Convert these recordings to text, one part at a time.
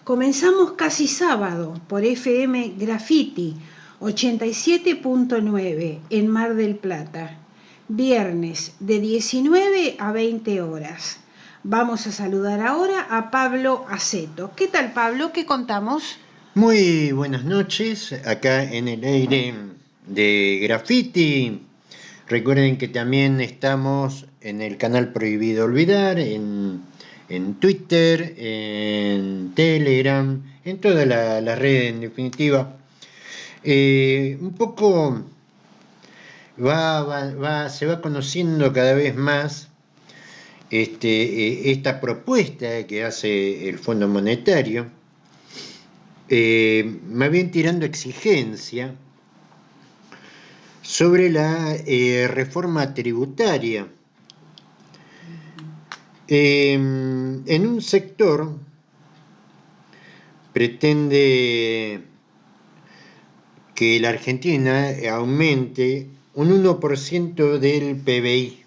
Comenzamos casi sábado por FM Graffiti 87.9 en Mar del Plata, viernes de 19 a 20 horas. Vamos a saludar ahora a Pablo Aceto. ¿Qué tal, Pablo? ¿Qué contamos? Muy buenas noches, acá en el aire de Graffiti. Recuerden que también estamos en el canal Prohibido Olvidar, en Twitter, en Telegram, en toda la red en definitiva. Un poco se va conociendo cada vez más esta propuesta que hace el Fondo Monetario, más bien tirando exigencia sobre la reforma tributaria en un sector pretende que la Argentina aumente un 1% del PBI.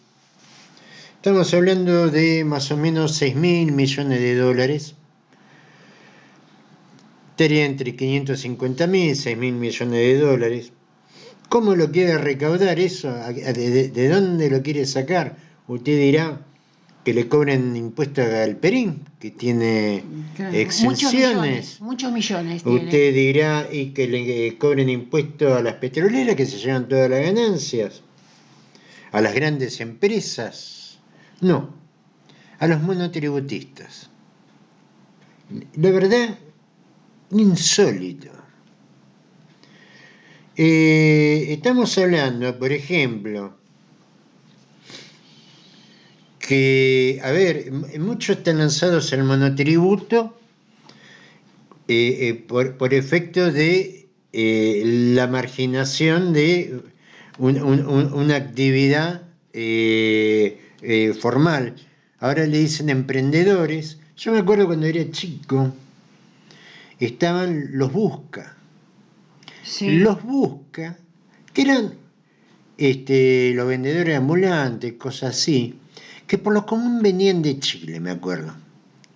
Estamos hablando de más o menos 6.000 millones de dólares. Estaría entre 550.000 y 6.000 millones de dólares. ¿Cómo lo quiere recaudar eso? ¿De dónde lo quiere sacar? Usted dirá que le cobren impuestos a Galperín, que tiene exenciones. Muchos millones tiene. Usted dirá y que le cobren impuestos a las petroleras, que se llevan todas las ganancias. A las grandes empresas. No, a los monotributistas. La verdad, insólito. Estamos hablando, por ejemplo, que, muchos están lanzados al monotributo por efecto de la marginación de una actividad formal. Ahora le dicen emprendedores. Yo me acuerdo cuando era chico, estaban los busca. Sí. Los busca, que eran los vendedores ambulantes, cosas así, que por lo común venían de Chile, me acuerdo.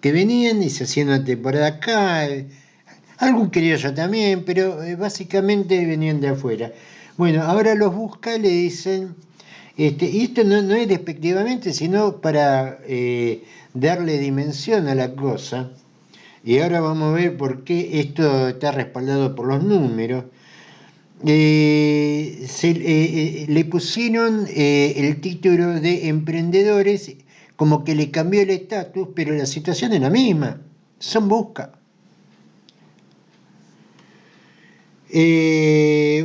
Que venían y se hacían una temporada acá, algún criollo también, pero básicamente venían de afuera. Bueno, ahora los busca, le dicen, y esto no es despectivamente, sino para darle dimensión a la cosa. Y ahora vamos a ver por qué esto está respaldado por los números. Le pusieron el título de emprendedores, como que le cambió el estatus, pero la situación es la misma, son busca.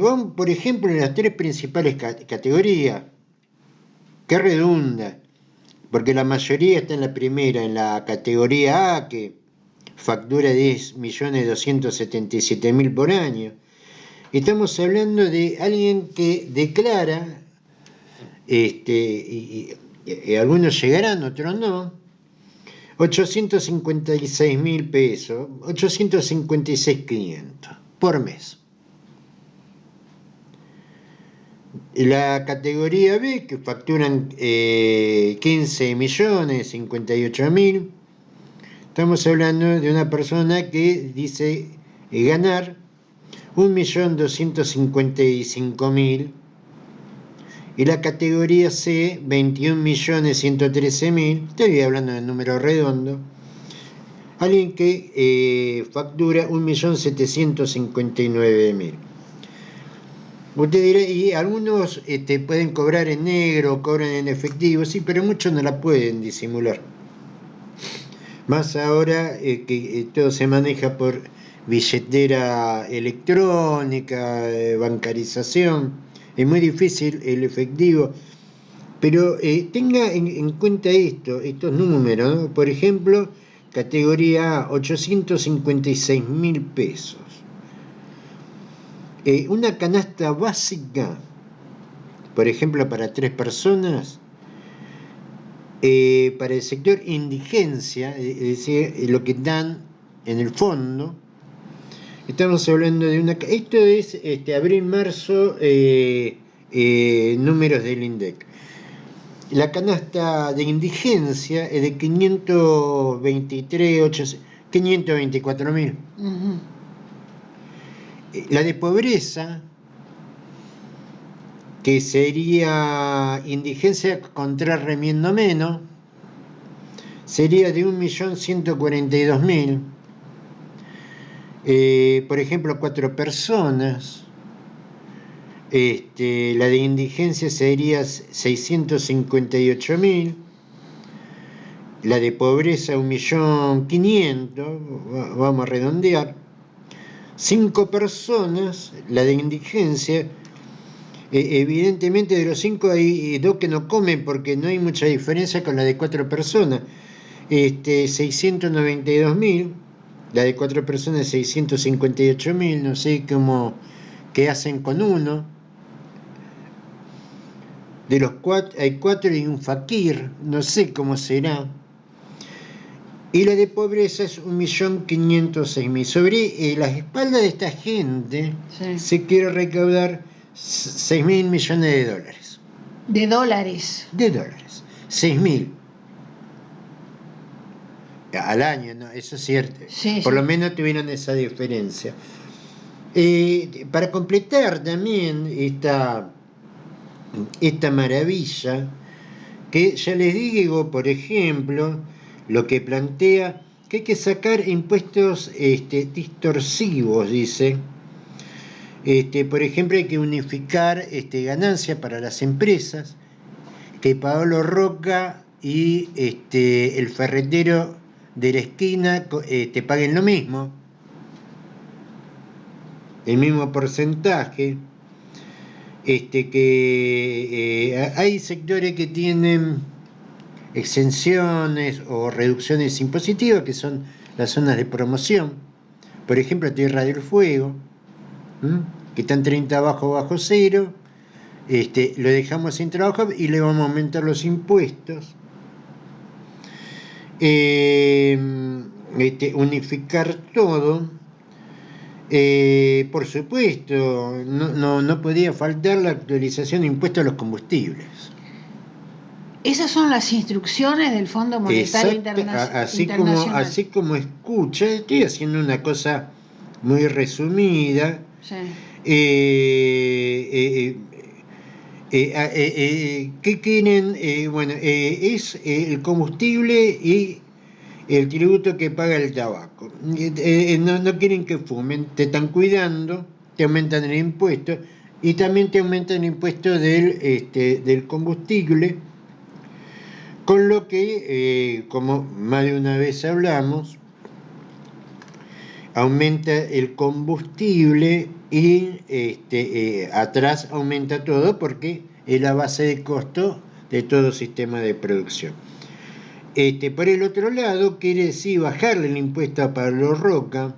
Vamos, por ejemplo, en las tres principales categorías, que redunda, porque la mayoría está en la primera, en la categoría A, que factura 10.277.000 por año. Estamos hablando de alguien que declara, y algunos llegarán, otros no, 856.000 pesos, 856.500 por mes. La categoría B, que facturan 15.058.000, estamos hablando de una persona que dice ganar 1.255.000, y la categoría C, 21.113.000, estoy hablando de número redondo, alguien que factura 1.759.000. Usted dirá, y algunos pueden cobrar en negro, cobran en efectivo, sí, pero muchos no la pueden disimular. Más ahora que todo se maneja por billetera electrónica, bancarización, es muy difícil el efectivo, pero tenga en cuenta estos números, ¿no? Por ejemplo, categoría A, 856.000 pesos. Una canasta básica, por ejemplo, para 3 personas, para el sector indigencia, es decir, lo que dan en el fondo. Estamos hablando de esto es abril-marzo, números del INDEC. La canasta de indigencia es de 523, 524.000. La de pobreza, que sería indigencia contra remiendo menos, sería de 1.142.000. Por ejemplo, 4 personas. La de indigencia sería 658.000. La de pobreza 1.500.000, vamos a redondear. 5 personas, la de indigencia. Evidentemente de los 5 hay 2 que no comen porque no hay mucha diferencia con la de 4 personas. 692.000, la de 4 personas 658.000, no sé cómo, qué hacen con uno. De los 4 hay 4 y un fakir, no sé cómo será. Y la de pobreza es 1.506.000. Sobre las espaldas de esta gente se quiere recaudar 6.000 millones de dólares. ¿De dólares? De dólares. 6.000. Al año, ¿no? Eso es cierto. Sí, Por lo menos tuvieron esa diferencia. Para completar también esta maravilla, que ya les digo, por ejemplo, lo que plantea que hay que sacar impuestos distorsivos, dice. Por ejemplo, hay que unificar ganancias para las empresas, que Paolo Roca y el ferretero de la esquina paguen lo mismo, el mismo porcentaje. Hay sectores que tienen exenciones o reducciones impositivas, que son las zonas de promoción. Por ejemplo, Tierra del Fuego, que están 30 bajo cero, lo dejamos sin trabajo y le vamos a aumentar los impuestos. Unificar todo. Por supuesto, no podía faltar la actualización de impuestos a los combustibles. Esas son las instrucciones del Fondo Monetario Internacional. Así como escucha, estoy haciendo una cosa muy resumida. Sí. ¿Qué quieren? Es el combustible y el tributo que paga el tabaco. No quieren que fumen, te están cuidando, te aumentan el impuesto y también te aumentan el impuesto del combustible, con lo que, como más de una vez hablamos, aumenta el combustible y atrás aumenta todo porque es la base de costo de todo sistema de producción. Por el otro lado, quiere decir bajarle el impuesto a Pablo Roca.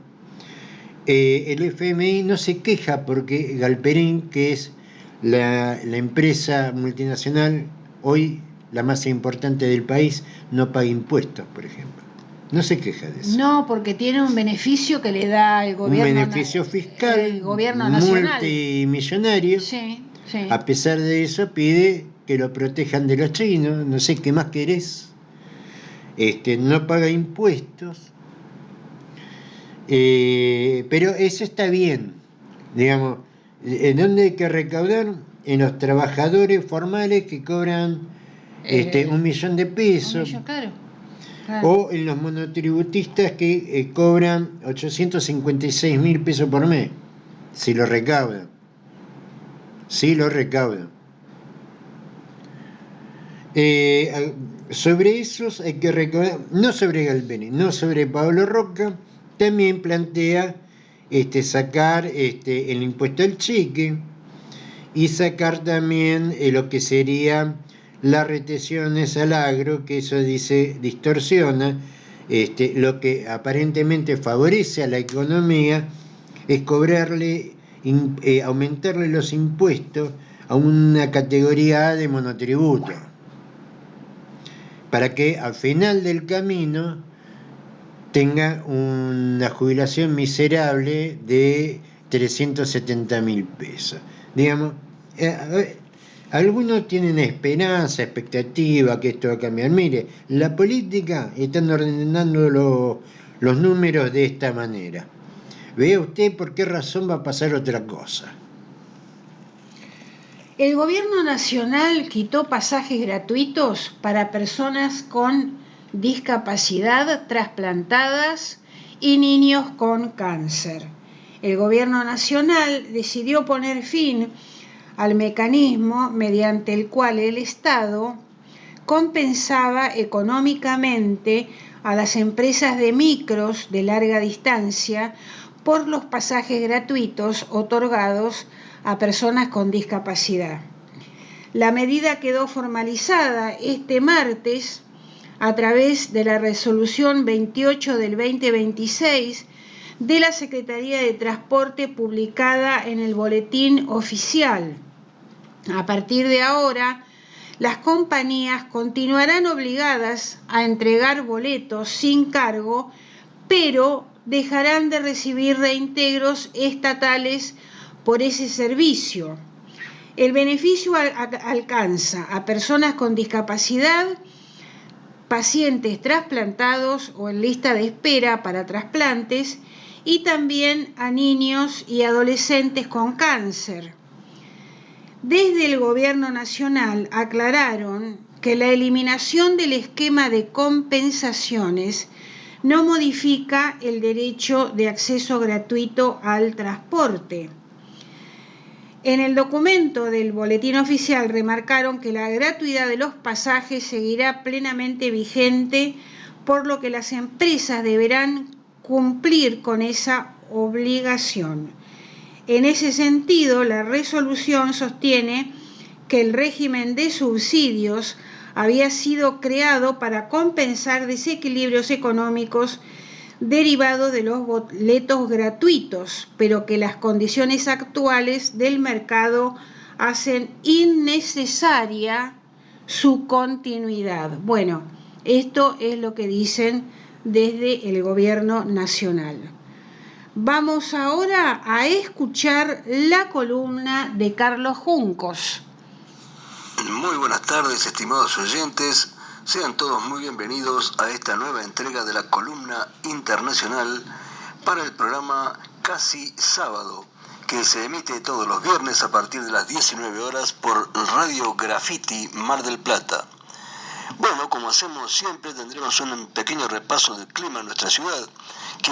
El FMI no se queja porque Galperín, que es la empresa multinacional hoy la más importante del país, no paga impuestos, por ejemplo. No se queja de eso. No, porque tiene un beneficio que le da el gobierno. Un beneficio fiscal, el gobierno nacional, multimillonario. Sí. A pesar de eso, pide que lo protejan de los chinos. No sé qué más querés. No paga impuestos. Pero eso está bien. Digamos, ¿en dónde hay que recaudar? En los trabajadores formales que cobran 1.000.000 de pesos. 1 millón, claro. O en los monotributistas que cobran 856.000 pesos por mes. Si lo recaudan. Sobre esos hay que recaudar, no sobre Galperín, no sobre Pablo Roca. También plantea sacar el impuesto al cheque y sacar también lo que serían las retenciones al agro, que eso dice distorsiona. Lo que aparentemente favorece a la economía es aumentarle los impuestos a una categoría A de monotributo, para que al final del camino tenga una jubilación miserable de 370.000 pesos. Digamos, algunos tienen esperanza, expectativa que esto va a cambiar. Mire, la política están ordenando los números de esta manera. Vea usted por qué razón va a pasar otra cosa. El gobierno nacional quitó pasajes gratuitos para personas con discapacidad trasplantadas y niños con cáncer. El gobierno nacional decidió poner fin al mecanismo mediante el cual el Estado compensaba económicamente a las empresas de micros de larga distancia por los pasajes gratuitos otorgados a personas con discapacidad. La medida quedó formalizada este martes a través de la resolución 28 del 2026 de la Secretaría de Transporte publicada en el Boletín Oficial. A partir de ahora, las compañías continuarán obligadas a entregar boletos sin cargo, pero dejarán de recibir reintegros estatales por ese servicio. El beneficio alcanza a personas con discapacidad, pacientes trasplantados o en lista de espera para trasplantes y también a niños y adolescentes con cáncer. Desde el Gobierno Nacional aclararon que la eliminación del esquema de compensaciones no modifica el derecho de acceso gratuito al transporte. En el documento del Boletín Oficial remarcaron que la gratuidad de los pasajes seguirá plenamente vigente, por lo que las empresas deberán cumplir con esa obligación. En ese sentido, la resolución sostiene que el régimen de subsidios había sido creado para compensar desequilibrios económicos derivados de los boletos gratuitos, pero que las condiciones actuales del mercado hacen innecesaria su continuidad. Bueno, esto es lo que dicen desde el Gobierno Nacional. Vamos ahora a escuchar la columna de Carlos Juncos. Muy buenas tardes, estimados oyentes. Sean todos muy bienvenidos a esta nueva entrega de la columna internacional para el programa Casi Sábado, que se emite todos los viernes a partir de las 19 horas por Radio Graffiti Mar del Plata. Bueno, como hacemos siempre, tendremos un pequeño repaso del clima en nuestra ciudad, que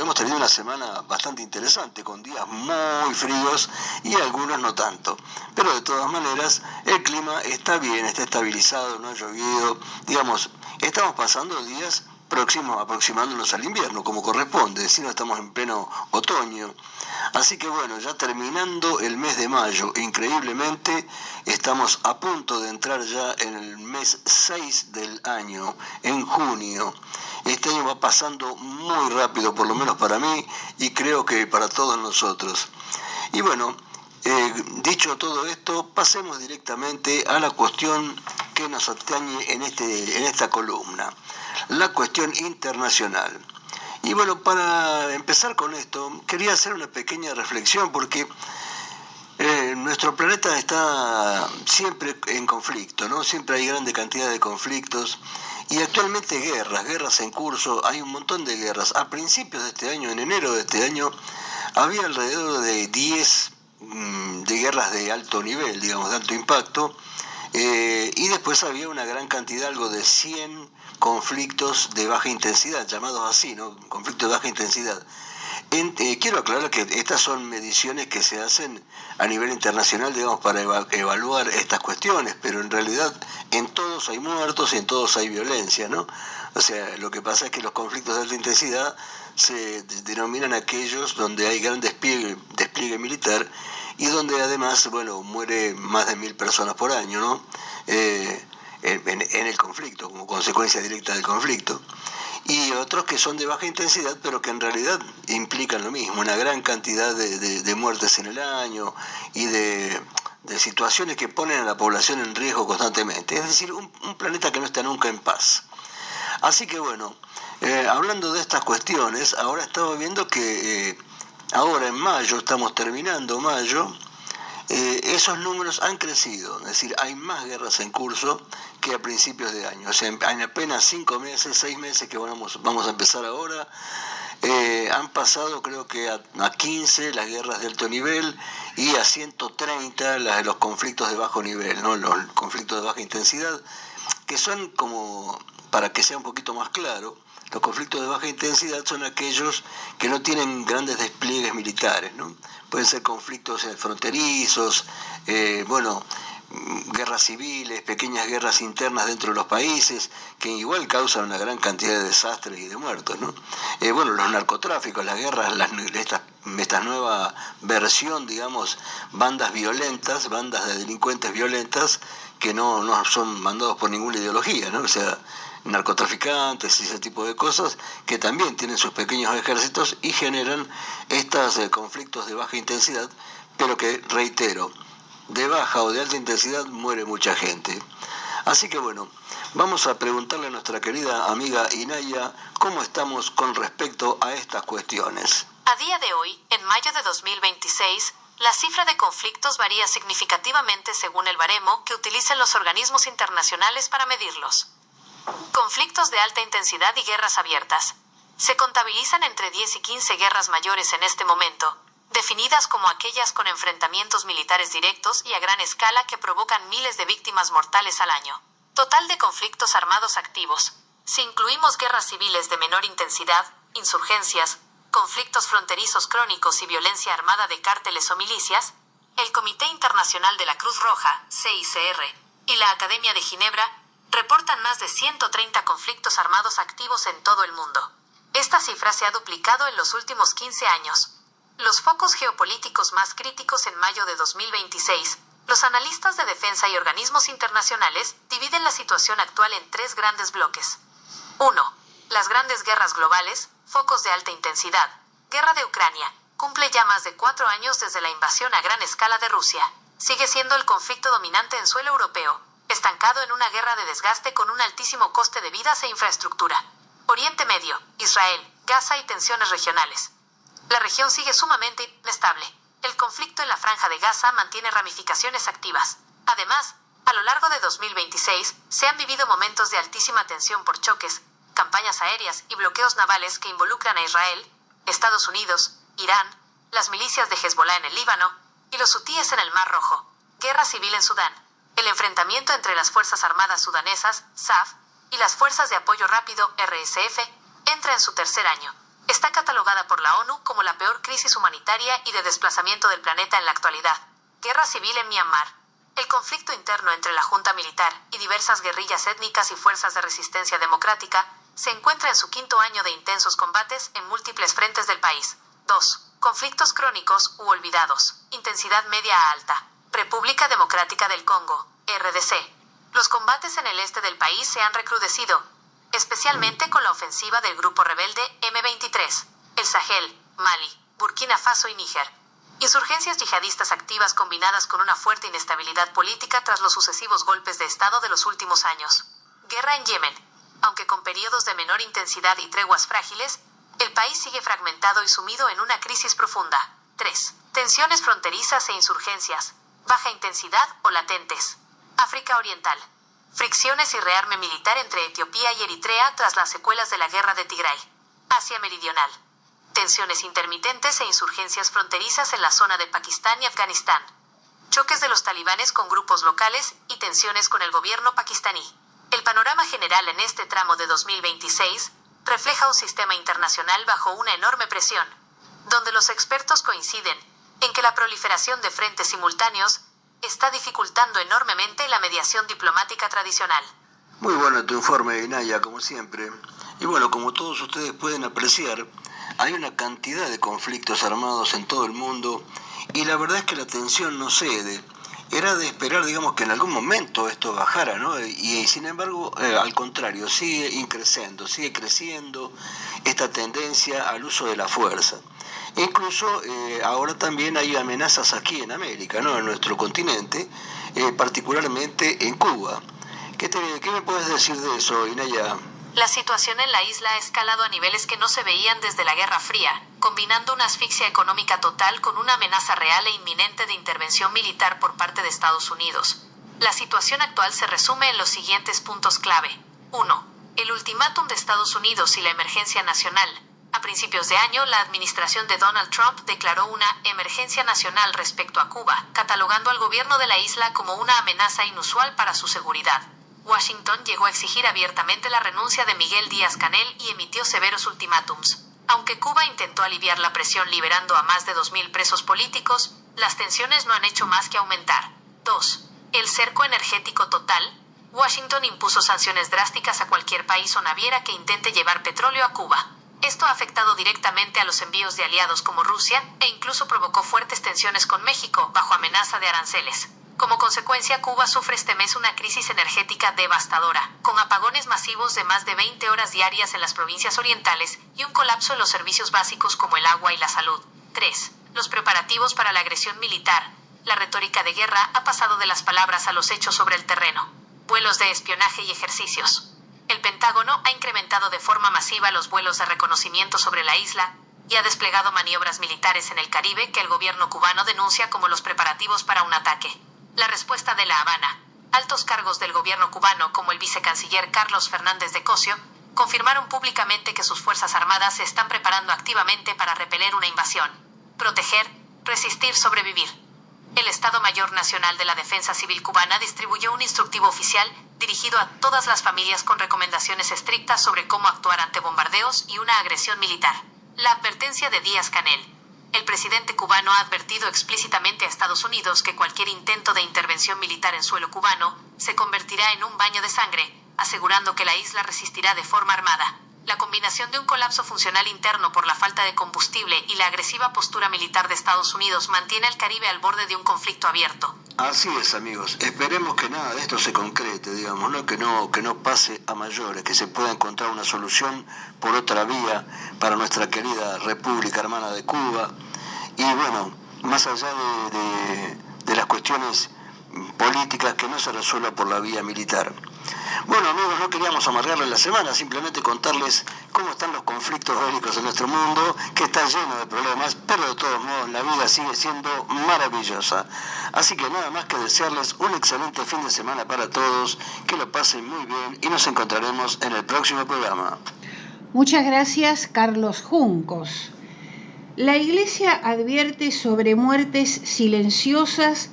hemos tenido una semana bastante interesante, con días muy fríos y algunos no tanto. Pero de todas maneras, el clima está bien, está estabilizado, no ha llovido. Digamos, estamos pasando días próximos, aproximándonos al invierno, como corresponde, si no estamos en pleno otoño. Así que bueno, ya terminando el mes de mayo, increíblemente estamos a punto de entrar ya en el mes 6 del año, en junio. Este año va pasando muy rápido, por lo menos para mí, y creo que para todos nosotros. Y bueno, dicho todo esto, pasemos directamente a la cuestión que nos atañe en esta columna, la cuestión internacional. Y bueno, para empezar con esto, quería hacer una pequeña reflexión porque nuestro planeta está siempre en conflicto, ¿no? Siempre hay grande cantidad de conflictos y actualmente guerras en curso, hay un montón de guerras. A principios de este año, en enero de este año, había alrededor de 10 de guerras de alto nivel, digamos, de alto impacto, y después había una gran cantidad, algo de 100 conflictos de baja intensidad, llamados así, ¿no? Conflictos de baja intensidad. Quiero aclarar que estas son mediciones que se hacen a nivel internacional, digamos, para evaluar estas cuestiones, pero en realidad en todos hay muertos y en todos hay violencia, ¿no? O sea, lo que pasa es que los conflictos de alta intensidad se denominan aquellos donde hay gran despliegue militar y donde además, bueno, muere más de 1000 personas por año, ¿no? En el conflicto, como consecuencia directa del conflicto. Y otros que son de baja intensidad, pero que en realidad implican lo mismo, una gran cantidad de muertes en el año y de situaciones que ponen a la población en riesgo constantemente. Es decir, un planeta que no está nunca en paz. Así que bueno, hablando de estas cuestiones, ahora estamos viendo que ahora en mayo, estamos terminando mayo, esos números han crecido, es decir, hay más guerras en curso que a principios de año. O sea, en apenas 5 meses, 6 meses que vamos a empezar ahora, han pasado creo que a 15 las guerras de alto nivel y a 130 los conflictos de bajo nivel, ¿no? Los conflictos de baja intensidad, que son como, para que sea un poquito más claro, los conflictos de baja intensidad son aquellos que no tienen grandes despliegues militares, ¿no? Pueden ser conflictos fronterizos, guerras civiles, pequeñas guerras internas dentro de los países, que igual causan una gran cantidad de desastres y de muertos, ¿no? Los narcotráficos, las guerras, esta nueva versión, digamos, bandas violentas, bandas de delincuentes violentas, que no son mandados por ninguna ideología, ¿no? O sea, narcotraficantes y ese tipo de cosas, que también tienen sus pequeños ejércitos y generan estos conflictos de baja intensidad, pero que, reitero, de baja o de alta intensidad muere mucha gente. Así que bueno, vamos a preguntarle a nuestra querida amiga Inaya cómo estamos con respecto a estas cuestiones. A día de hoy, en mayo de 2026, la cifra de conflictos varía significativamente según el baremo que utilizan los organismos internacionales para medirlos. Conflictos de alta intensidad y guerras abiertas. Se contabilizan entre 10 y 15 guerras mayores en este momento, definidas como aquellas con enfrentamientos militares directos y a gran escala que provocan miles de víctimas mortales al año. Total de conflictos armados activos. Si incluimos guerras civiles de menor intensidad, insurgencias, conflictos fronterizos crónicos y violencia armada de cárteles o milicias, el Comité Internacional de la Cruz Roja, CICR, y la Academia de Ginebra reportan más de 130 conflictos armados activos en todo el mundo. Esta cifra se ha duplicado en los últimos 15 años. Los focos geopolíticos más críticos en mayo de 2026, los analistas de defensa y organismos internacionales dividen la situación actual en 3 grandes bloques. 1. Las grandes guerras globales, focos de alta intensidad. Guerra de Ucrania. Cumple ya más de 4 años desde la invasión a gran escala de Rusia. Sigue siendo el conflicto dominante en suelo europeo, estancado en una guerra de desgaste con un altísimo coste de vidas e infraestructura. Oriente Medio, Israel, Gaza y tensiones regionales. La región sigue sumamente inestable. El conflicto en la Franja de Gaza mantiene ramificaciones activas. Además, a lo largo de 2026, se han vivido momentos de altísima tensión por choques, campañas aéreas y bloqueos navales que involucran a Israel, Estados Unidos, Irán, las milicias de Hezbollah en el Líbano y los hutíes en el Mar Rojo. Guerra civil en Sudán. El enfrentamiento entre las Fuerzas Armadas Sudanesas, SAF, y las Fuerzas de Apoyo Rápido, RSF, entra en su 3er año. Está catalogada por la ONU como la peor crisis humanitaria y de desplazamiento del planeta en la actualidad. Guerra civil en Myanmar. El conflicto interno entre la junta militar y diversas guerrillas étnicas y fuerzas de resistencia democrática se encuentra en su 5º año de intensos combates en múltiples frentes del país. 2. Conflictos crónicos u olvidados. Intensidad media a alta. República Democrática del Congo, RDC. Los combates en el este del país se han recrudecido, especialmente con la ofensiva del grupo rebelde M23, el Sahel, Mali, Burkina Faso y Níger. Insurgencias yihadistas activas combinadas con una fuerte inestabilidad política tras los sucesivos golpes de Estado de los últimos años. Guerra en Yemen. Aunque con periodos de menor intensidad y treguas frágiles, el país sigue fragmentado y sumido en una crisis profunda. 3. Tensiones fronterizas e insurgencias, baja intensidad o latentes. África Oriental. Fricciones y rearme militar entre Etiopía y Eritrea tras las secuelas de la guerra de Tigray. Asia Meridional. Tensiones intermitentes e insurgencias fronterizas en la zona de Pakistán y Afganistán. Choques de los talibanes con grupos locales y tensiones con el gobierno pakistaní. El panorama general en este tramo de 2026 refleja un sistema internacional bajo una enorme presión, donde los expertos coinciden en que la proliferación de frentes simultáneos está dificultando enormemente la mediación diplomática tradicional. Muy bueno tu informe, Inaya, como siempre. Y bueno, como todos ustedes pueden apreciar, hay una cantidad de conflictos armados en todo el mundo y la verdad es que la tensión no cede. Era de esperar, digamos, que en algún momento esto bajara, ¿no? Y sin embargo, al contrario, sigue creciendo esta tendencia al uso de la fuerza. Incluso ahora también hay amenazas aquí en América, ¿no? En nuestro continente, particularmente en Cuba. ¿Qué me puedes decir de eso, Inaya? La situación en la isla ha escalado a niveles que no se veían desde la Guerra Fría, combinando una asfixia económica total con una amenaza real e inminente de intervención militar por parte de Estados Unidos. La situación actual se resume en los siguientes puntos clave. 1. El ultimátum de Estados Unidos y la emergencia nacional. A principios de año, la administración de Donald Trump declaró una emergencia nacional respecto a Cuba, catalogando al gobierno de la isla como una amenaza inusual para su seguridad. Washington llegó a exigir abiertamente la renuncia de Miguel Díaz-Canel y emitió severos ultimátums. Aunque Cuba intentó aliviar la presión liberando a más de 2.000 presos políticos, las tensiones no han hecho más que aumentar. 2. El cerco energético total. Washington impuso sanciones drásticas a cualquier país o naviera que intente llevar petróleo a Cuba. Esto ha afectado directamente a los envíos de aliados como Rusia e incluso provocó fuertes tensiones con México bajo amenaza de aranceles. Como consecuencia, Cuba sufre este mes una crisis energética devastadora, con apagones masivos de más de 20 horas diarias en las provincias orientales y un colapso en los servicios básicos como el agua y la salud. 3. Los preparativos para la agresión militar. La retórica de guerra ha pasado de las palabras a los hechos sobre el terreno. Vuelos de espionaje y ejercicios. El Pentágono ha incrementado de forma masiva los vuelos de reconocimiento sobre la isla y ha desplegado maniobras militares en el Caribe que el gobierno cubano denuncia como los preparativos para un ataque. La respuesta de La Habana. Altos cargos del gobierno cubano, como el vicecanciller Carlos Fernández de Cosio, confirmaron públicamente que sus fuerzas armadas se están preparando activamente para repeler una invasión. Proteger, resistir, sobrevivir. El Estado Mayor Nacional de la Defensa Civil Cubana distribuyó un instructivo oficial dirigido a todas las familias con recomendaciones estrictas sobre cómo actuar ante bombardeos y una agresión militar. La advertencia de Díaz-Canel. El presidente cubano ha advertido explícitamente a Estados Unidos que cualquier intento de intervención militar en suelo cubano se convertirá en un baño de sangre, asegurando que la isla resistirá de forma armada. La combinación de un colapso funcional interno por la falta de combustible y la agresiva postura militar de Estados Unidos mantiene al Caribe al borde de un conflicto abierto. Así es, amigos. Esperemos que nada de esto se concrete, digamos, ¿no? Que no pase a mayores, que se pueda encontrar una solución por otra vía para nuestra querida República Hermana de Cuba. Y bueno, más allá de las cuestiones políticas, que no se resuelva por la vía militar. Bueno, amigos, no queríamos amargarles la semana, simplemente contarles cómo están los conflictos bélicos en nuestro mundo, que está lleno de problemas, pero de todos modos la vida sigue siendo maravillosa. Así que nada más que desearles un excelente fin de semana para todos, que lo pasen muy bien y nos encontraremos en el próximo programa. Muchas gracias, Carlos Juncos. La Iglesia advierte sobre muertes silenciosas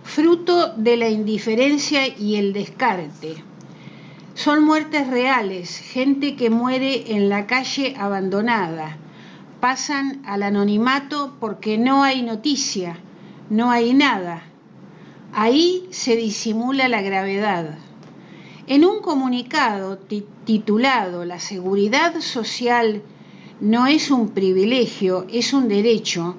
fruto de la indiferencia y el descarte. Son muertes reales, gente que muere en la calle abandonada. Pasan al anonimato porque no hay noticia, no hay nada. Ahí se disimula la gravedad. En un comunicado titulado "La seguridad social no es un privilegio, es un derecho",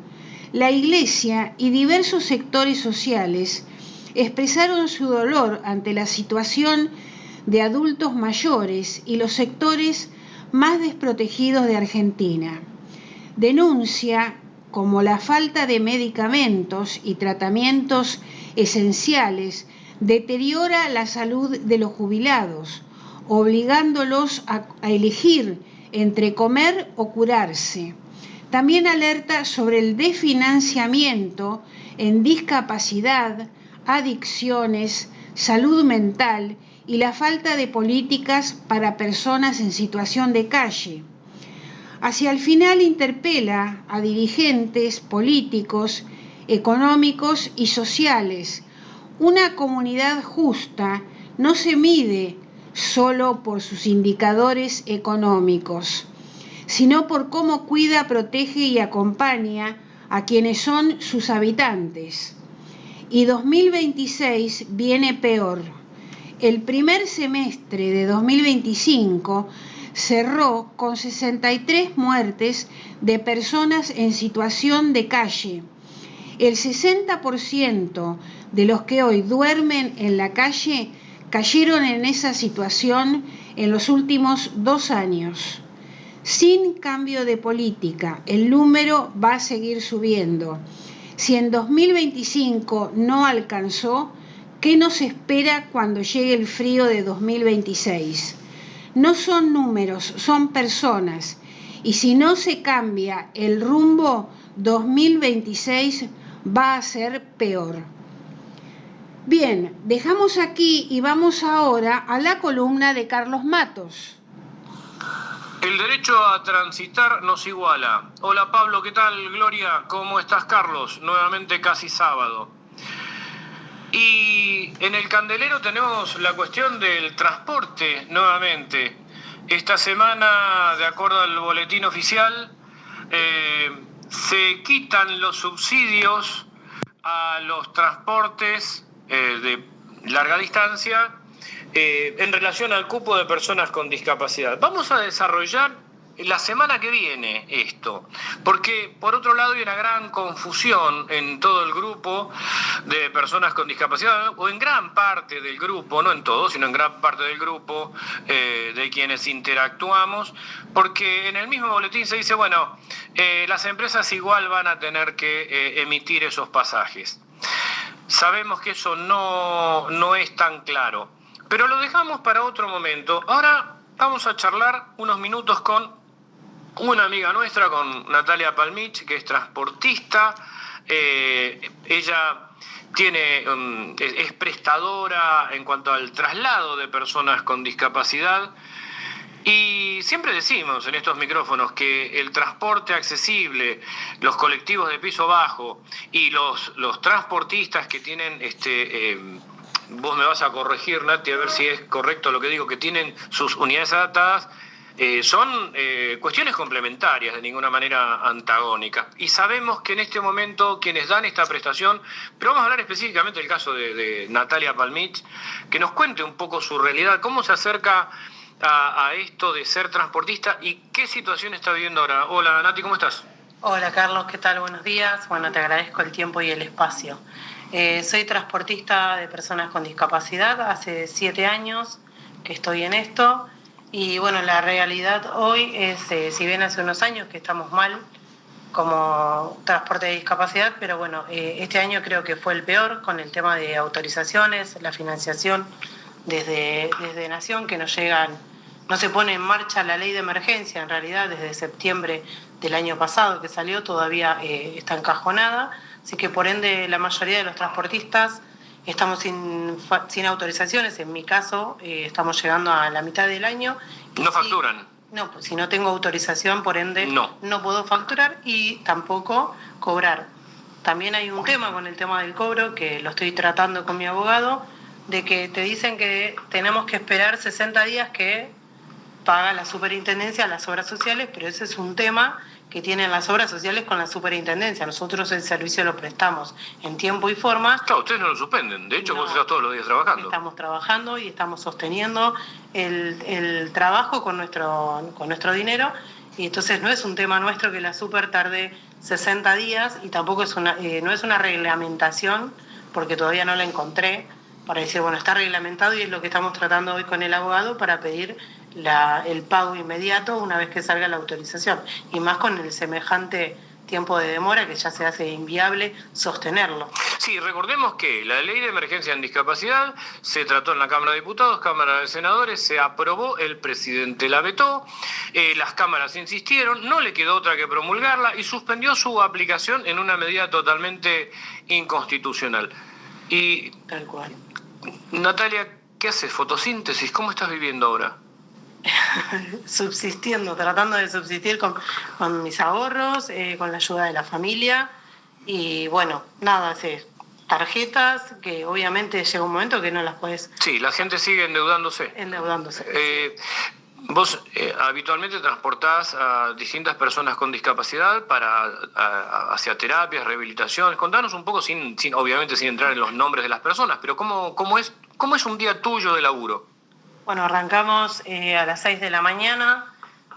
la Iglesia y diversos sectores sociales expresaron su dolor ante la situación de adultos mayores y los sectores más desprotegidos de Argentina. Denuncia como la falta de medicamentos y tratamientos esenciales deteriora la salud de los jubilados, obligándolos a elegir entre comer o curarse. También alerta sobre el desfinanciamiento en discapacidad, adicciones, salud mental y la falta de políticas para personas en situación de calle. Hacia el final interpela a dirigentes políticos, económicos y sociales. Una comunidad justa no se mide solo por sus indicadores económicos, sino por cómo cuida, protege y acompaña a quienes son sus habitantes. Y 2026 viene peor. El primer semestre de 2025 cerró con 63 muertes de personas en situación de calle. El 60% de los que hoy duermen en la calle cayeron en esa situación en los últimos 2 años. Sin cambio de política, el número va a seguir subiendo. Si en 2025 no alcanzó, ¿qué nos espera cuando llegue el frío de 2026? No son números, son personas. Y si no se cambia el rumbo, 2026 va a ser peor. Bien, dejamos aquí y vamos ahora a la columna de Carlos Matos. El derecho a transitar nos iguala. Hola Pablo, ¿qué tal? Gloria, ¿cómo estás Carlos? Nuevamente casi sábado. Y en el candelero tenemos la cuestión del transporte nuevamente. Esta semana, de acuerdo al boletín oficial, se quitan los subsidios a los transportes de larga distancia en relación al cupo de personas con discapacidad. Vamos a desarrollar la semana que viene esto, porque por otro lado hay una gran confusión en todo el grupo de personas con discapacidad, o en gran parte del grupo, no en todo, sino en gran parte del grupo de quienes interactuamos, porque en el mismo boletín se dice, bueno, las empresas igual van a tener que emitir esos pasajes. Sabemos que eso no es tan claro, pero lo dejamos para otro momento. Ahora vamos a charlar unos minutos con una amiga nuestra, con Natalia Palmich, que es transportista. Ella es prestadora en cuanto al traslado de personas con discapacidad. Y siempre decimos en estos micrófonos que el transporte accesible, los colectivos de piso bajo y los transportistas que tienen, vos me vas a corregir, Nati, a ver si es correcto lo que digo, que tienen sus unidades adaptadas, son cuestiones complementarias, de ninguna manera antagónicas. Y sabemos que en este momento quienes dan esta prestación, pero vamos a hablar específicamente del caso de Natalia Palmich, que nos cuente un poco su realidad, cómo se acerca a esto de ser transportista y qué situación está viviendo ahora. Hola Nati, ¿cómo estás? Hola Carlos, ¿qué tal? Buenos días. Bueno, te agradezco el tiempo y el espacio. Soy transportista de personas con discapacidad, hace 7 años que estoy en esto y bueno, la realidad hoy es, si bien hace unos años que estamos mal como transporte de discapacidad, pero bueno, este año creo que fue el peor con el tema de autorizaciones, la financiación desde Nación, que no se pone en marcha la ley de emergencia, en realidad desde septiembre del año pasado que salió, todavía está encajonada, así que por ende la mayoría de los transportistas estamos sin autorizaciones. En mi caso estamos llegando a la mitad del año. ¿No facturan? No, pues si no tengo autorización, por ende no puedo facturar y tampoco cobrar. También hay un tema con el tema del cobro, que lo estoy tratando con mi abogado, de que te dicen que tenemos que esperar 60 días que paga la superintendencia las obras sociales, pero ese es un tema que tienen las obras sociales con la superintendencia. Nosotros el servicio lo prestamos en tiempo y forma. Claro, ustedes no lo suspenden, de hecho vos estás todos los días trabajando. Estamos trabajando y estamos sosteniendo el trabajo con nuestro dinero, y entonces no es un tema nuestro que la super tarde 60 días y tampoco no es una reglamentación, porque todavía no la encontré, para decir, bueno, está reglamentado y es lo que estamos tratando hoy con el abogado para pedir el pago inmediato una vez que salga la autorización. Y más con el semejante tiempo de demora que ya se hace inviable sostenerlo. Sí, recordemos que la ley de emergencia en discapacidad se trató en la Cámara de Diputados, Cámara de Senadores, se aprobó, el presidente la vetó, las cámaras insistieron, no le quedó otra que promulgarla y suspendió su aplicación en una medida totalmente inconstitucional. Y tal cual. Natalia, ¿qué haces? ¿Fotosíntesis? ¿Cómo estás viviendo ahora? Subsistiendo, tratando de subsistir con mis ahorros, con la ayuda de la familia y bueno, nada, tarjetas que obviamente llega un momento que no las puedes... Sí, la gente sigue endeudándose. Vos habitualmente transportás a distintas personas con discapacidad hacia terapias, rehabilitaciones. Contanos un poco, obviamente sin entrar en los nombres de las personas, pero ¿cómo es un día tuyo de laburo? Bueno, arrancamos a las 6 de la mañana,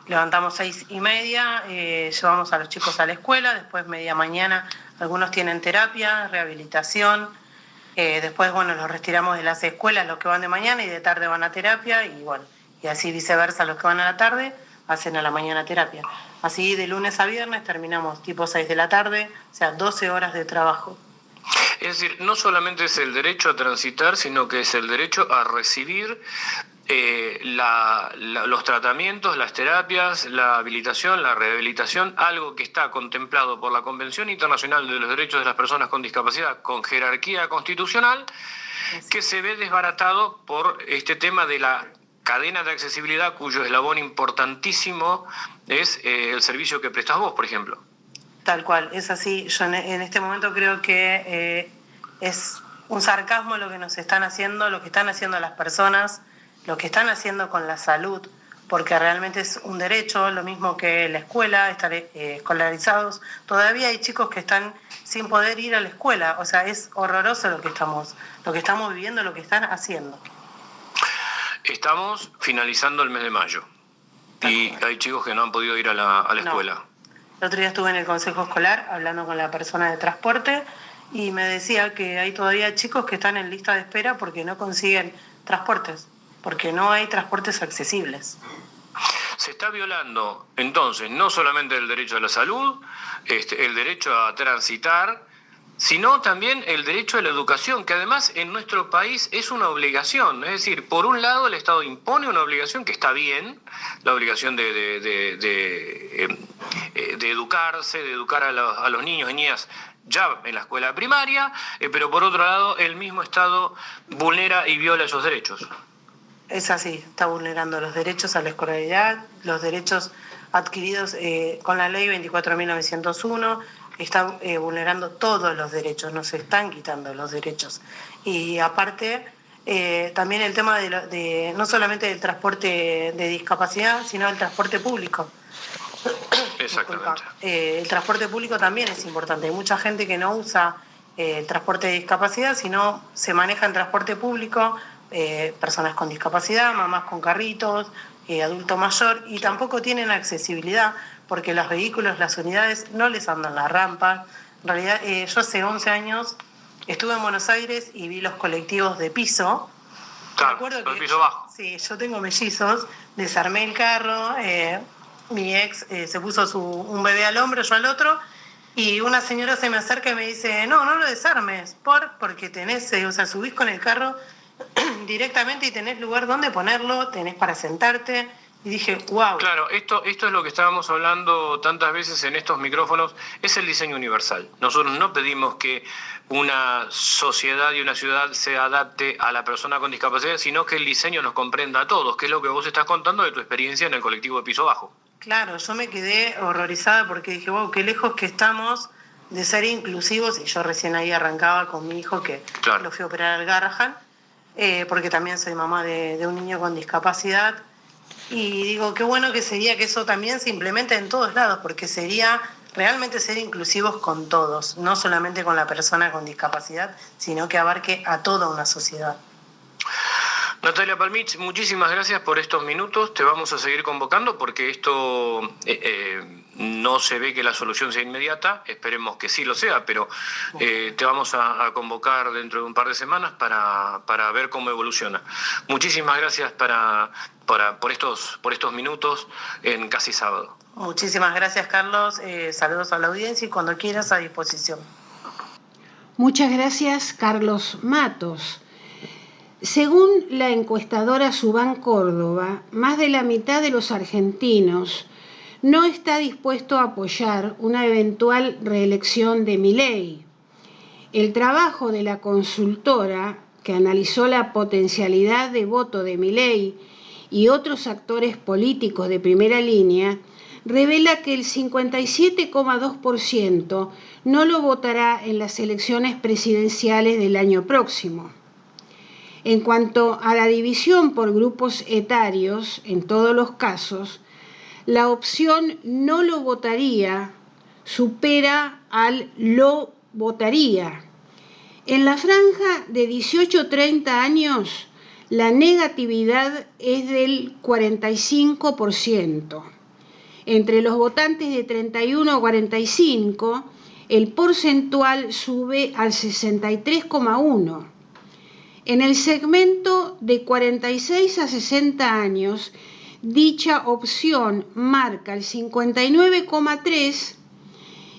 levantamos 6:30, llevamos a los chicos a la escuela, después media mañana algunos tienen terapia, rehabilitación, después bueno, los retiramos de las escuelas, los que van de mañana y de tarde van a terapia y bueno, y así viceversa, los que van a la tarde hacen a la mañana terapia. Así de lunes a viernes terminamos tipo 6 de la tarde, o sea, 12 horas de trabajo. Es decir, no solamente es el derecho a transitar, sino que es el derecho a recibir los tratamientos, las terapias, la habilitación, la rehabilitación, algo que está contemplado por la Convención Internacional de los Derechos de las Personas con Discapacidad con jerarquía constitucional, que se ve desbaratado por este tema de la cadena de accesibilidad, cuyo eslabón importantísimo es el servicio que prestas vos, por ejemplo. Tal cual, es así. Yo en este momento creo que es un sarcasmo lo que nos están haciendo, lo que están haciendo las personas, lo que están haciendo con la salud, porque realmente es un derecho, lo mismo que la escuela, estar escolarizados. Todavía hay chicos que están sin poder ir a la escuela, o sea, es horroroso lo que estamos viviendo, lo que están haciendo. Estamos finalizando el mes de mayo y hay chicos que no han podido ir a la escuela. El otro día estuve en el consejo escolar hablando con la persona de transporte y me decía que hay todavía chicos que están en lista de espera porque no consiguen transportes, porque no hay transportes accesibles. Se está violando entonces no solamente el derecho a la salud, el derecho a transitar, sino también el derecho a la educación, que además en nuestro país es una obligación. Es decir, por un lado el Estado impone una obligación que está bien, la obligación de educarse, de educar a los niños y niñas ya en la escuela primaria, pero por otro lado el mismo Estado vulnera y viola esos derechos. Es así, está vulnerando los derechos a la escolaridad, los derechos adquiridos con la ley 24.901, está vulnerando todos los derechos, nos están quitando los derechos. Y aparte, también el tema de no solamente del transporte de discapacidad, sino del transporte público. Exactamente. El transporte público también es importante. Hay mucha gente que no usa el transporte de discapacidad, sino se maneja en transporte público, personas con discapacidad, mamás con carritos, adulto mayor, y tampoco tienen accesibilidad porque los vehículos, las unidades no les andan las rampas. En realidad, yo hace 11 años estuve en Buenos Aires y vi los colectivos de piso. Claro, el piso bajo. Sí, yo tengo mellizos, desarmé el carro, mi ex se puso un bebé al hombro, yo al otro, y una señora se me acerca y me dice, no lo desarmes, porque tenés, subís con el carro directamente y tenés lugar donde ponerlo, tenés para sentarte. Y dije, wow. Claro, esto es lo que estábamos hablando tantas veces en estos micrófonos, es el diseño universal. Nosotros no pedimos que una sociedad y una ciudad se adapte a la persona con discapacidad, sino que el diseño nos comprenda a todos, que es lo que vos estás contando de tu experiencia en el colectivo de piso bajo. Claro, yo me quedé horrorizada porque dije, wow, qué lejos que estamos de ser inclusivos, y yo recién ahí arrancaba con mi hijo que claro, lo fui a operar al Garrahan, porque también soy mamá de un niño con discapacidad. Y digo, qué bueno que sería que eso también se implemente en todos lados, porque sería realmente ser inclusivos con todos, no solamente con la persona con discapacidad, sino que abarque a toda una sociedad. Natalia Palmich, muchísimas gracias por estos minutos. Te vamos a seguir convocando porque esto no se ve que la solución sea inmediata. Esperemos que sí lo sea, pero te vamos a convocar dentro de un par de semanas para ver cómo evoluciona. Muchísimas gracias por estos minutos en Casi Sábado. Muchísimas gracias, Carlos. Saludos a la audiencia y cuando quieras a disposición. Muchas gracias, Carlos Matos. Según la encuestadora Subán Córdoba, más de la mitad de los argentinos no está dispuesto a apoyar una eventual reelección de Milei. El trabajo de la consultora, que analizó la potencialidad de voto de Milei y otros actores políticos de primera línea, revela que el 57,2% no lo votará en las elecciones presidenciales del año próximo. En cuanto a la división por grupos etarios, en todos los casos, la opción no lo votaría supera al lo votaría. En la franja de 18-30 años, la negatividad es del 45%. Entre los votantes de 31 a 45, el porcentual sube al 63,1%. En el segmento de 46 a 60 años, dicha opción marca el 59,3%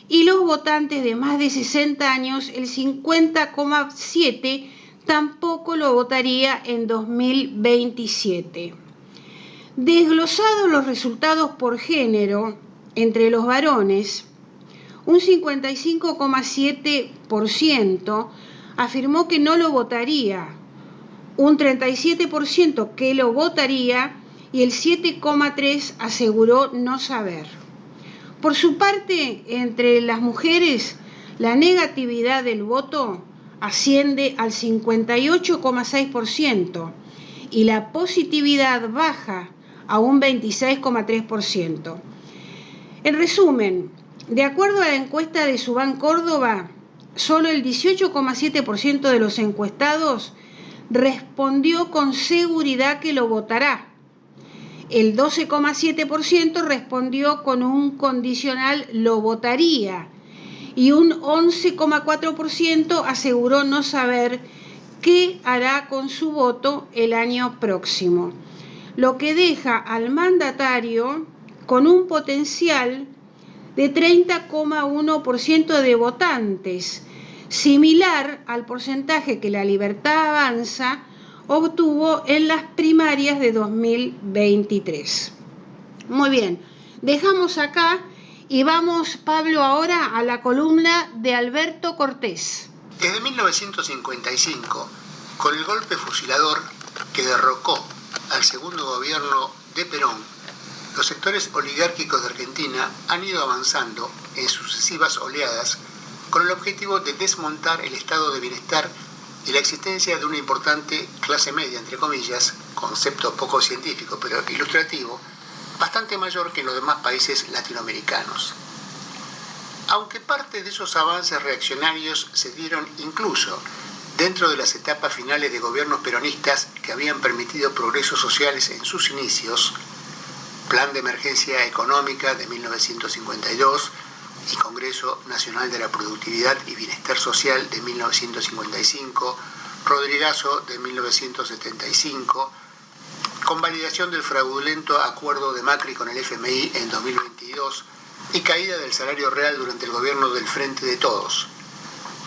y los votantes de más de 60 años el 50,7%, tampoco lo votaría en 2027. Desglosados los resultados por género entre los varones, un 55,7% afirmó que no lo votaría, un 37% que lo votaría y el 7,3% aseguró no saber. Por su parte, entre las mujeres, la negatividad del voto asciende al 58,6% y la positividad baja a un 26,3%. En resumen, de acuerdo a la encuesta de Subán Córdoba, solo el 18,7% de los encuestados respondió con seguridad que lo votará. El 12,7% respondió con un condicional lo votaría y un 11,4% aseguró no saber qué hará con su voto el año próximo, lo que deja al mandatario con un potencial de 30,1% de votantes, similar al porcentaje que La Libertad Avanza obtuvo en las primarias de 2023. Muy bien, dejamos acá y vamos, Pablo, ahora a la columna de Alberto Cortés. Desde 1955, con el golpe fusilador que derrocó al segundo gobierno de Perón, los sectores oligárquicos de Argentina han ido avanzando en sucesivas oleadas con el objetivo de desmontar el estado de bienestar y la existencia de una importante clase media, entre comillas, concepto poco científico pero ilustrativo, bastante mayor que en los demás países latinoamericanos. Aunque parte de esos avances reaccionarios se dieron incluso dentro de las etapas finales de gobiernos peronistas que habían permitido progresos sociales en sus inicios, Plan de Emergencia Económica de 1952 y Congreso Nacional de la Productividad y Bienestar Social de 1955, Rodrigazo de 1975, convalidación del fraudulento acuerdo de Macri con el FMI en 2022 y caída del salario real durante el gobierno del Frente de Todos.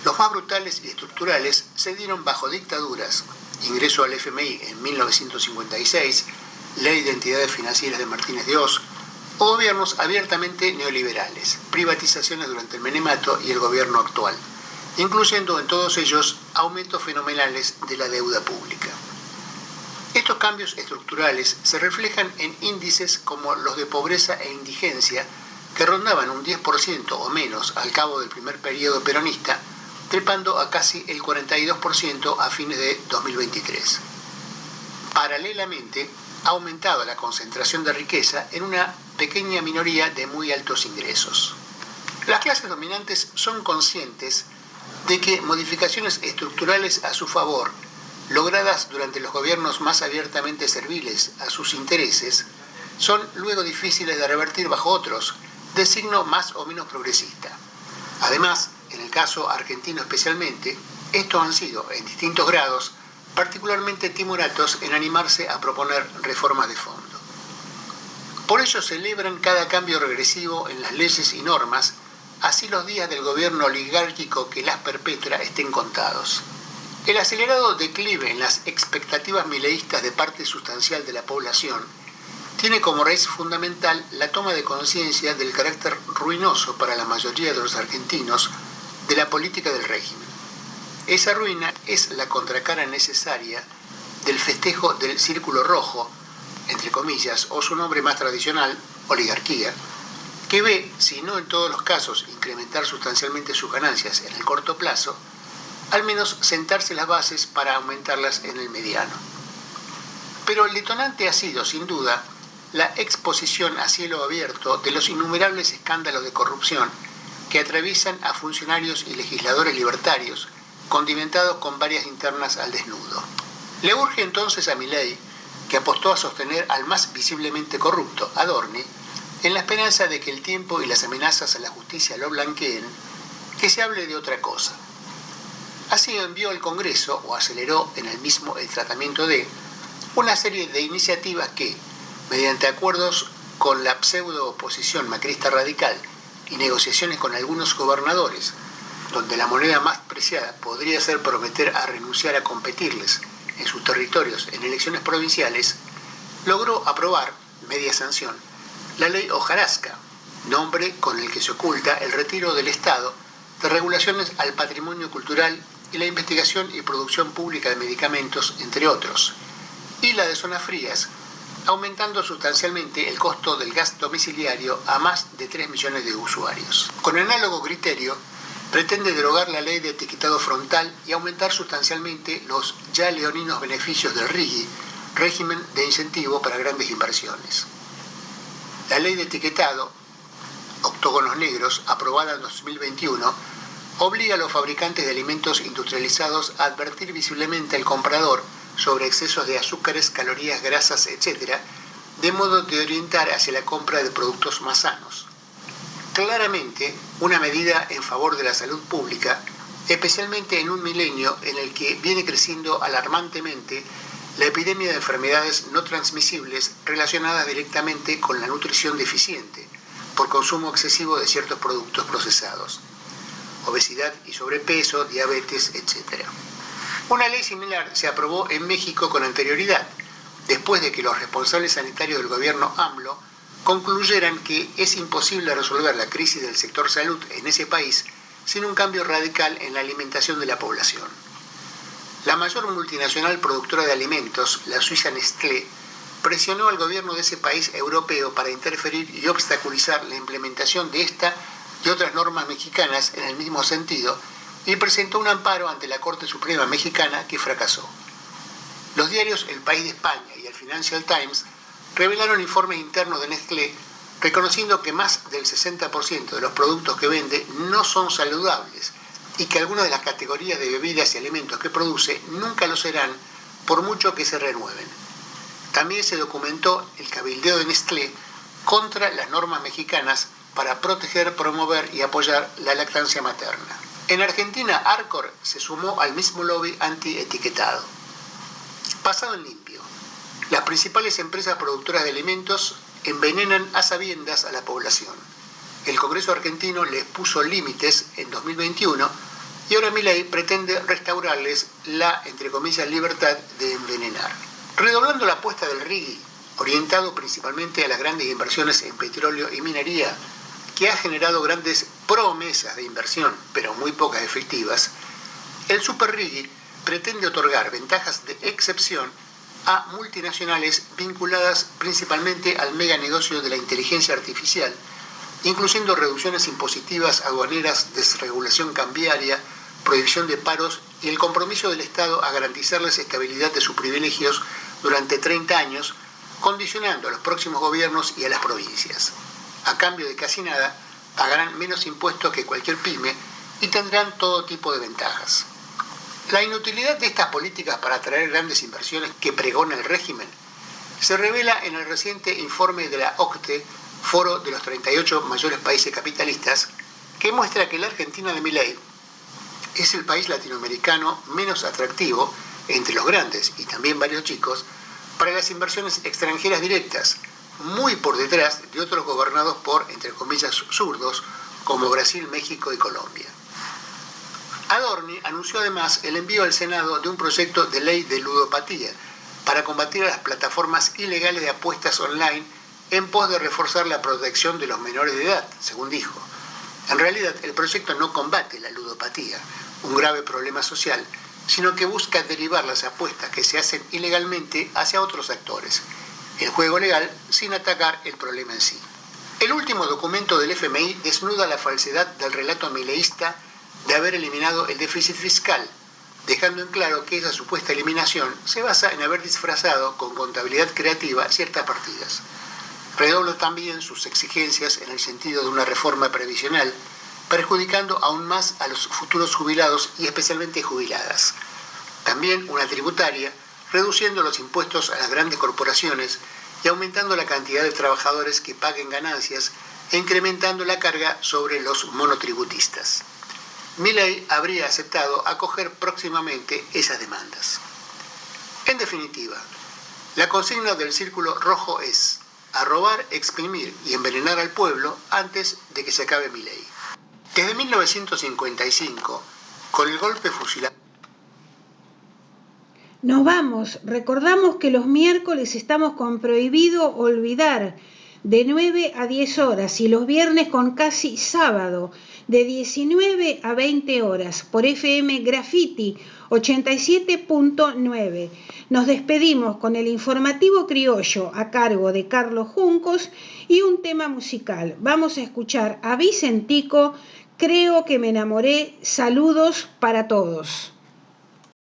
Los más brutales y estructurales se dieron bajo dictaduras: ingreso al FMI en 1956, Ley de Entidades Financieras de Martínez de Hoz, o gobiernos abiertamente neoliberales, privatizaciones durante el menemato y el gobierno actual, incluyendo en todos ellos aumentos fenomenales de la deuda pública. Estos cambios estructurales se reflejan en índices como los de pobreza e indigencia, que rondaban un 10% o menos al cabo del primer periodo peronista, trepando a casi el 42% a fines de 2023. Paralelamente, ha aumentado la concentración de riqueza en una pequeña minoría de muy altos ingresos. Las clases dominantes son conscientes de que modificaciones estructurales a su favor, logradas durante los gobiernos más abiertamente serviles a sus intereses, son luego difíciles de revertir bajo otros, de signo más o menos progresista. Además, en el caso argentino especialmente, estos han sido, en distintos grados, particularmente timoratos en animarse a proponer reformas de fondo. Por ello celebran cada cambio regresivo en las leyes y normas, así los días del gobierno oligárquico que las perpetra estén contados. El acelerado declive en las expectativas mileístas de parte sustancial de la población tiene como raíz fundamental la toma de conciencia del carácter ruinoso para la mayoría de los argentinos de la política del régimen. Esa ruina es la contracara necesaria del festejo del círculo rojo, entre comillas, o su nombre más tradicional, oligarquía, que ve, si no en todos los casos, incrementar sustancialmente sus ganancias en el corto plazo, al menos sentarse las bases para aumentarlas en el mediano. Pero el detonante ha sido, sin duda, la exposición a cielo abierto de los innumerables escándalos de corrupción que atraviesan a funcionarios y legisladores libertarios, condimentados con varias internas al desnudo. Le urge entonces a Milei, que apostó a sostener al más visiblemente corrupto, Adorni, en la esperanza de que el tiempo y las amenazas a la justicia lo blanqueen, que se hable de otra cosa. Así envió al Congreso, o aceleró en el mismo el tratamiento de, una serie de iniciativas que, mediante acuerdos con la pseudo-oposición macrista radical y negociaciones con algunos gobernadores, donde la moneda más preciada podría ser prometer a renunciar a competirles en sus territorios en elecciones provinciales, logró aprobar, media sanción, la ley hojarasca, nombre con el que se oculta el retiro del Estado de regulaciones al patrimonio cultural y la investigación y producción pública de medicamentos, entre otros, y la de zonas frías, aumentando sustancialmente el costo del gas domiciliario a más de 3 millones de usuarios. Con análogo criterio, pretende derogar la ley de etiquetado frontal y aumentar sustancialmente los ya leoninos beneficios del RIGI, régimen de incentivo para grandes inversiones. La ley de etiquetado, octógonos negros, aprobada en 2021, obliga a los fabricantes de alimentos industrializados a advertir visiblemente al comprador sobre excesos de azúcares, calorías, grasas, etc., de modo de orientar hacia la compra de productos más sanos. Claramente, una medida en favor de la salud pública, especialmente en un milenio en el que viene creciendo alarmantemente la epidemia de enfermedades no transmisibles relacionadas directamente con la nutrición deficiente por consumo excesivo de ciertos productos procesados, obesidad y sobrepeso, diabetes, etc. Una ley similar se aprobó en México con anterioridad, después de que los responsables sanitarios del gobierno AMLO concluyeran que es imposible resolver la crisis del sector salud en ese país sin un cambio radical en la alimentación de la población. La mayor multinacional productora de alimentos, la suiza Nestlé, presionó al gobierno de ese país europeo para interferir y obstaculizar la implementación de esta y otras normas mexicanas en el mismo sentido, y presentó un amparo ante la Corte Suprema Mexicana que fracasó. Los diarios El País de España y el Financial Times revelaron informes internos de Nestlé reconociendo que más del 60% de los productos que vende no son saludables y que algunas de las categorías de bebidas y alimentos que produce nunca lo serán por mucho que se renueven. También se documentó el cabildeo de Nestlé contra las normas mexicanas para proteger, promover y apoyar la lactancia materna. En Argentina, Arcor se sumó al mismo lobby anti-etiquetado. Pasado en limpio, las principales empresas productoras de alimentos envenenan a sabiendas a la población. El Congreso argentino les puso límites en 2021 y ahora Milei pretende restaurarles la, entre comillas, libertad de envenenar. Redoblando la apuesta del RIGI, orientado principalmente a las grandes inversiones en petróleo y minería, que ha generado grandes promesas de inversión, pero muy pocas efectivas, el Super RIGI pretende otorgar ventajas de excepción a multinacionales vinculadas principalmente al meganegocio de la inteligencia artificial, incluyendo reducciones impositivas, aduaneras, desregulación cambiaria, prohibición de paros y el compromiso del Estado a garantizarles estabilidad de sus privilegios durante 30 años, condicionando a los próximos gobiernos y a las provincias. A cambio de casi nada, pagarán menos impuestos que cualquier pyme y tendrán todo tipo de ventajas. La inutilidad de estas políticas para atraer grandes inversiones que pregona el régimen se revela en el reciente informe de la OCDE, Foro de los 38 mayores países capitalistas, que muestra que la Argentina de Milei es el país latinoamericano menos atractivo entre los grandes y también varios chicos para las inversiones extranjeras directas, muy por detrás de otros gobernados por, entre comillas, zurdos, como Brasil, México y Colombia. Adorni anunció además el envío al Senado de un proyecto de ley de ludopatía para combatir a las plataformas ilegales de apuestas online en pos de reforzar la protección de los menores de edad, según dijo. En realidad, el proyecto no combate la ludopatía, un grave problema social, sino que busca derivar las apuestas que se hacen ilegalmente hacia otros actores, el juego legal sin atacar el problema en sí. El último documento del FMI desnuda la falsedad del relato mileísta de haber eliminado el déficit fiscal, dejando en claro que esa supuesta eliminación se basa en haber disfrazado con contabilidad creativa ciertas partidas. Redobla también sus exigencias en el sentido de una reforma previsional, perjudicando aún más a los futuros jubilados y especialmente jubiladas. También una tributaria, reduciendo los impuestos a las grandes corporaciones y aumentando la cantidad de trabajadores que paguen ganancias e incrementando la carga sobre los monotributistas. Milei habría aceptado acoger próximamente esas demandas. En definitiva, la consigna del Círculo Rojo es: a robar, exprimir y envenenar al pueblo antes de que se acabe Milei. Desde 1955, con el golpe fusilado. Nos vamos. Recordamos que los miércoles estamos con Prohibido Olvidar, de 9 a 10 horas, y los viernes con Casi Sábado, de 19 a 20 horas, por FM Graffiti 87.9. Nos despedimos con el informativo criollo a cargo de Carlos Juncos y un tema musical. Vamos a escuchar a Vicentico, Creo que me enamoré. Saludos para todos.